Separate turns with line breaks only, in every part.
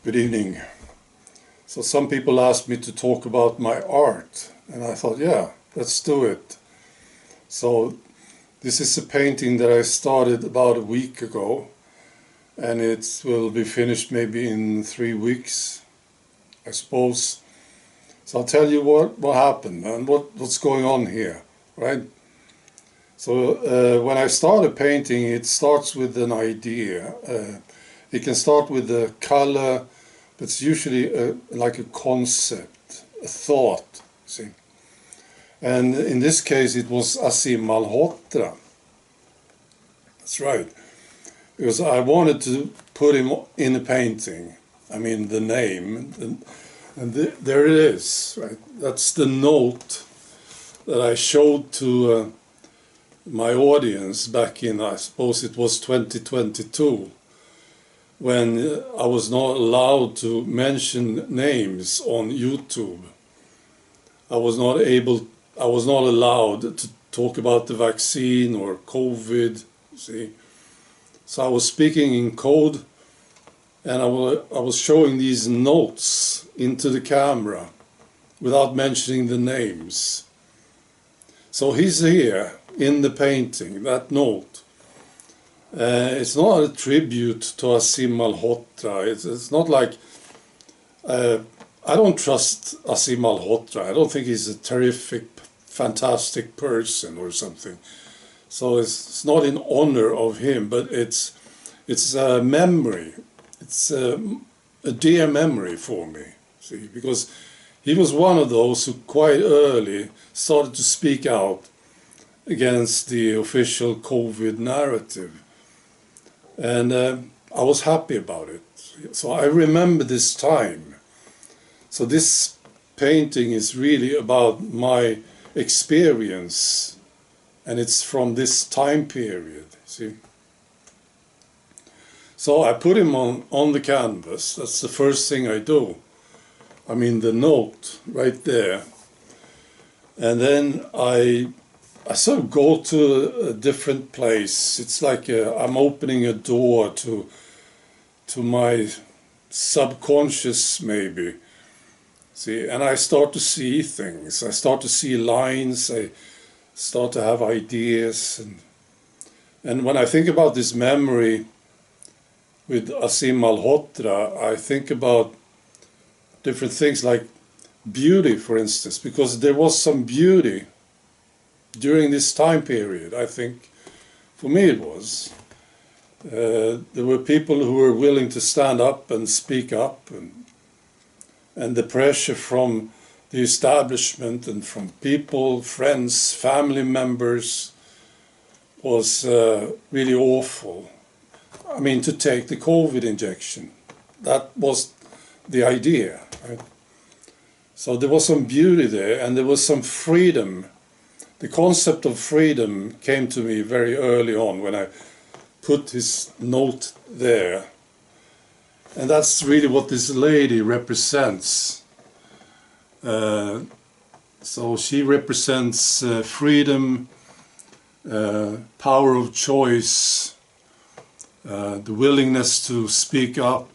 Good evening. So some people asked me to talk about my art, and I thought, yeah, let's do it. So this is a painting that I started about a week ago, and it will be finished maybe in 3 weeks, I suppose. So I'll tell you what happened and what's going on here, right? So when I start a painting, it starts with an idea. It can start with a color, but it's usually like a concept, a thought, see. And in this case, it was Aseem Malhotra. That's right. Because I wanted to put him in a painting. I mean, the name, and there it is, right? That's the note that I showed to my audience back in, I suppose it was 2022, when I was not allowed to mention names on YouTube. I was not allowed to talk about the vaccine or COVID, see. So I was speaking in code, and I was showing these notes into the camera without mentioning the names. So he's here in the painting, that note. It's not a tribute to Aseem Malhotra. It's not like... I don't trust Aseem Malhotra. I don't think he's a terrific, fantastic person or something. So it's not in honor of him, but it's a memory. It's a dear memory for me, see, because he was one of those who quite early started to speak out against the official COVID narrative. And I was happy about it. So I remember this time. So this painting is really about my experience, and it's from this time period, see. So I put him on the canvas. That's the first thing I do. I mean, the note right there. And then I sort of go to a different place. It's like I'm opening a door to my subconscious, maybe. See, and I start to see things. I start to see lines. I start to have ideas. And when I think about this memory with Aseem Malhotra, I think about different things like beauty, for instance, because there was some beauty during this time period, I think. For me it was. There were people who were willing to stand up and speak up, and the pressure from the establishment and from people, friends, family members was really awful. I mean, to take the COVID injection. That was the idea, right? So there was some beauty there, and there was some freedom. The concept of freedom came to me very early on when I put his note there. And that's really what this lady represents. So she represents freedom, power of choice, the willingness to speak up.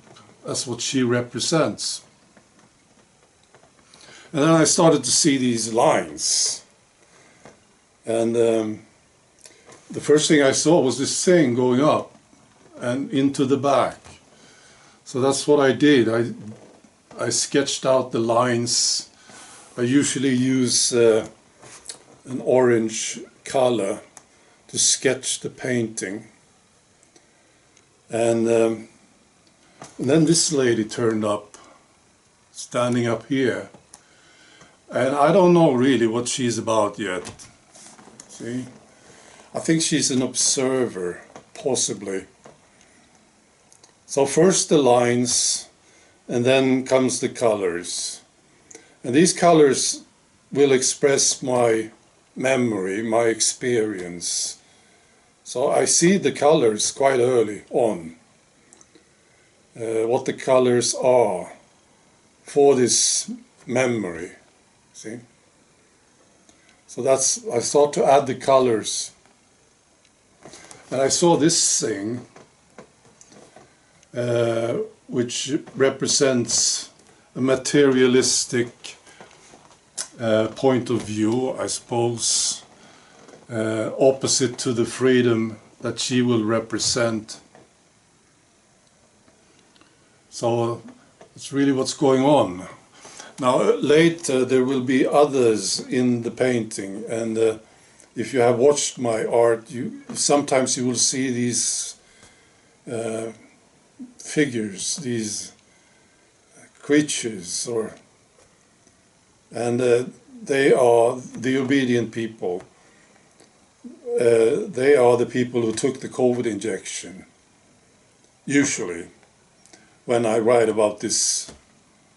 That's what she represents. And then I started to see these lines. And the first thing I saw was this thing going up and into the back. So that's what I did. I sketched out the lines. I usually use an orange color to sketch the painting. And then this lady turned up, standing up here. And I don't know really what she's about yet. See? I think she's an observer, possibly. So first the lines, and then comes the colors. And these colors will express my memory, my experience. So I see the colors quite early on. What the colors are for this memory, see? So I start to add the colors. And I saw this thing which represents a materialistic point of view, I suppose, opposite to the freedom that she will represent. So it's really what's going on. Now later there will be others in the painting, and if you have watched my art, sometimes you will see these figures, these creatures, and they are the obedient people. They are the people who took the COVID injection, usually, when I write about this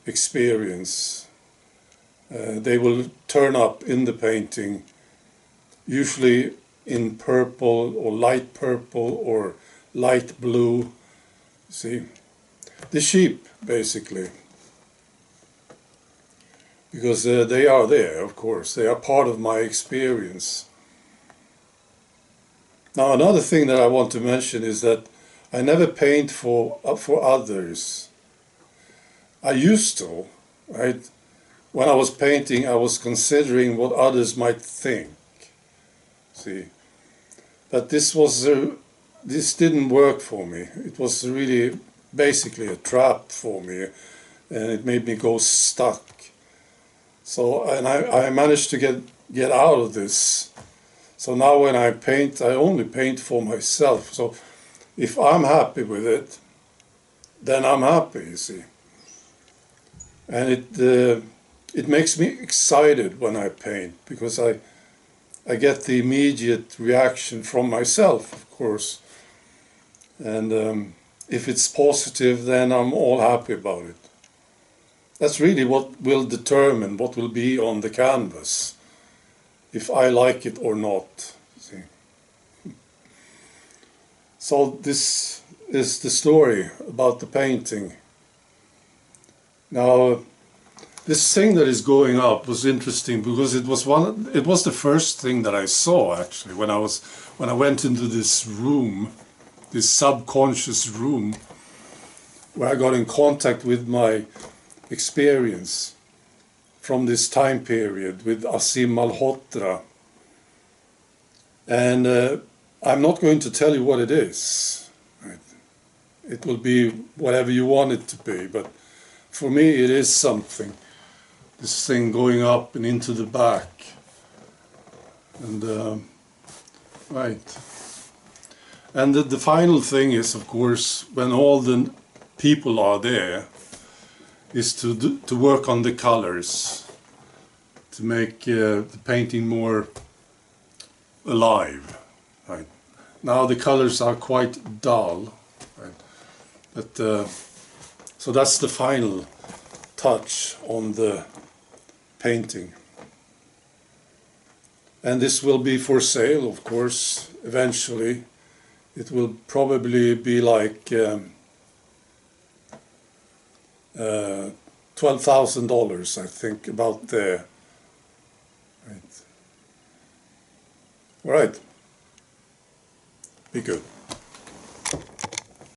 experience. They will turn up in the painting, usually in purple or light purple or light blue. See, the sheep, basically, because they are there, of course. They are part of my experience. Now, another thing that I want to mention is that I never paint for others. I used to, right? When I was painting, I was considering what others might think. See, but this didn't work for me. It was really basically a trap for me, and it made me go stuck. So, and I managed to get out of this. So now when I paint, I only paint for myself. So if I'm happy with it, then I'm happy, you see. And it makes me excited when I paint, because I get the immediate reaction from myself, of course. And if it's positive, then I'm all happy about it. That's really what will determine what will be on the canvas, if I like it or not. See? So this is the story about the painting. Now, this thing that is going up was interesting because it was the first thing that I saw, actually, when I went into this room, this subconscious room, where I got in contact with my experience from this time period with Aseem Malhotra. And I'm not going to tell you what it is. Right? It will be whatever you want it to be, but for me it is something. This thing going up and into the back. And right. And the final thing is, of course, when all the people are there, is to work on the colors, to make the painting more alive. Right. Now the colors are quite dull, right? But so that's the final touch on the painting. And this will be for sale, of course, eventually. It will probably be like $12,000, I think, about there. Right. All right. Be good.